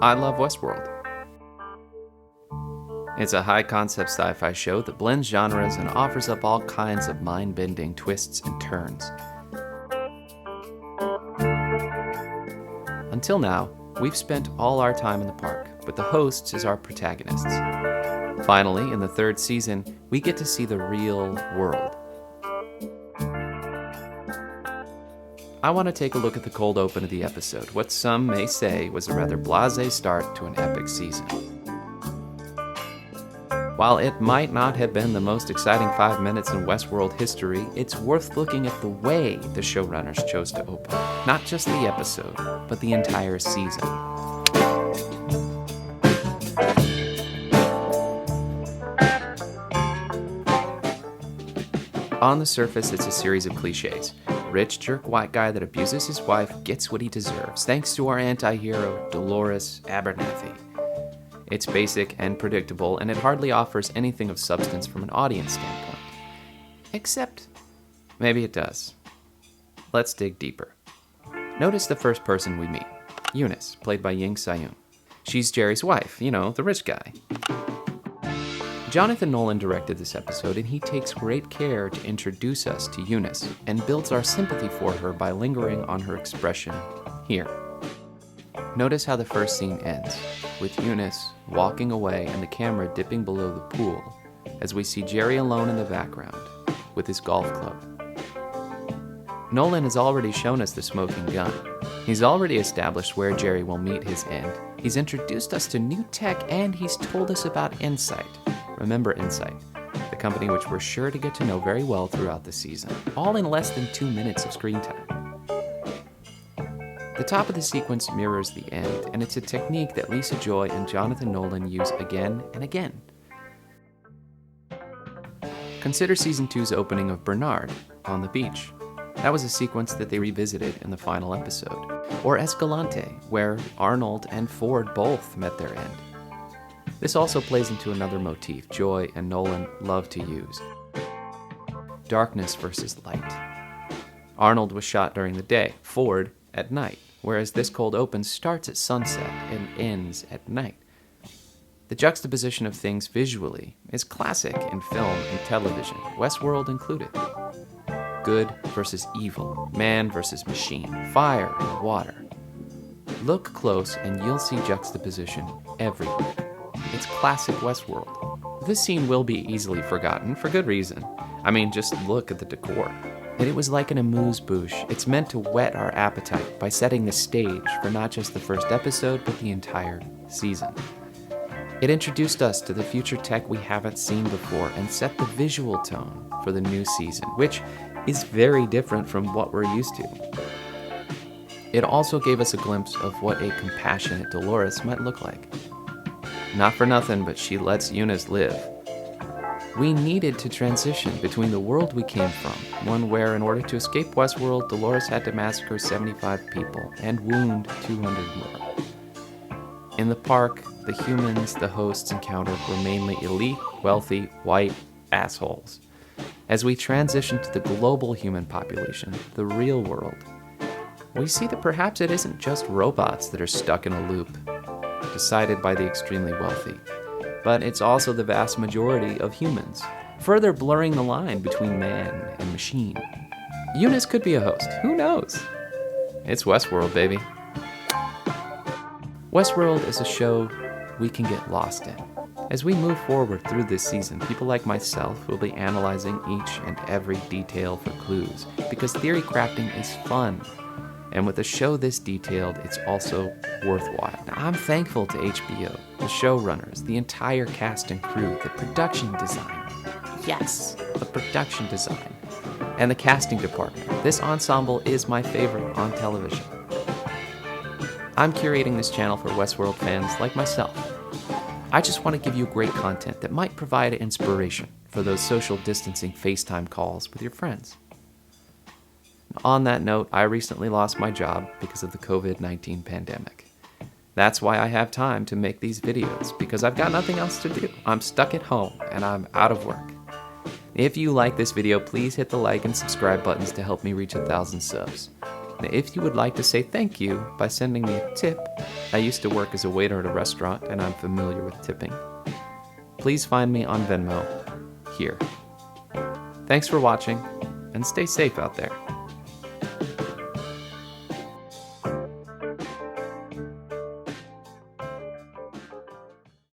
I love Westworld. It's a high-concept sci-fi show that blends genres and offers up all kinds of mind-bending twists and turns. Until now, we've spent all our time in the park, with the hosts as our protagonists. Finally, in the third season, we get to see the real world. I want to take a look at the cold open of the episode, what some may say was a rather blasé start to an epic season. While it might not have been the most exciting 5 minutes in Westworld history, it's worth looking at the way the showrunners chose to open. Not just the episode, but the entire season. On the surface, it's a series of cliches. Rich jerk white guy that abuses his wife gets what he deserves, thanks to our anti-hero, Dolores Abernathy. It's basic and predictable, and it hardly offers anything of substance from an audience standpoint. Except, maybe it does. Let's dig deeper. Notice the first person we meet, Eunice, played by sayin. She's Jerry's wife, the rich guy. Jonathan Nolan directed this episode, and he takes great care to introduce us to Eunice and builds our sympathy for her by lingering on her expression here. Notice how the first scene ends, with Eunice walking away and the camera dipping below the pool as we see Jerry alone in the background with his golf club. Nolan has already shown us the smoking gun. He's already established where Jerry will meet his end. He's introduced us to new tech, and he's told us about Insight. Remember Insight, the company which we're sure to get to know very well throughout the season, all in less than 2 minutes of screen time. The top of the sequence mirrors the end, and it's a technique that Lisa Joy and Jonathan Nolan use again and again. Consider Season 2's opening of Bernard on the beach. That was a sequence that they revisited in the final episode. Or Escalante, where Arnold and Ford both met their end. This also plays into another motif Joy and Nolan love to use. Darkness versus light. Arnold was shot during the day, Ford at night, whereas this cold open starts at sunset and ends at night. The juxtaposition of things visually is classic in film and television, Westworld included. Good versus evil, man versus machine, fire and water. Look close and you'll see juxtaposition everywhere. It's classic Westworld. This scene will be easily forgotten, for good reason. Just look at the decor. And it was like an amuse-bouche. It's meant to whet our appetite by setting the stage for not just the first episode, but the entire season. It introduced us to the future tech we haven't seen before and set the visual tone for the new season, which is very different from what we're used to. It also gave us a glimpse of what a compassionate Dolores might look like. Not for nothing, but she lets Eunice live. We needed to transition between the world we came from, one where in order to escape Westworld, Dolores had to massacre 75 people and wound 200 more. In the park, the humans the hosts encountered were mainly elite, wealthy, white assholes. As we transition to the global human population, the real world, we see that perhaps it isn't just robots that are stuck in a loop, decided by the extremely wealthy, but it's also the vast majority of humans, further blurring the line between man and machine. Eunice could be a host, who knows? It's Westworld, baby. Westworld is a show we can get lost in. As we move forward through this season, people like myself will be analyzing each and every detail for clues, because theory crafting is fun. And with a show this detailed, it's also worthwhile. Now, I'm thankful to HBO, the showrunners, the entire cast and crew, the production design. Yes, the production design. And the casting department. This ensemble is my favorite on television. I'm curating this channel for Westworld fans like myself. I just want to give you great content that might provide inspiration for those social distancing FaceTime calls with your friends. On that note, I recently lost my job because of the COVID-19 pandemic. That's why I have time to make these videos, because I've got nothing else to do. I'm stuck at home and I'm out of work. If you like this video, please hit the like and subscribe buttons to help me reach 1,000 subs. If you would like to say thank you by sending me a tip, I used to work as a waiter at a restaurant and I'm familiar with tipping. Please find me on Venmo here. Thanks for watching and stay safe out there.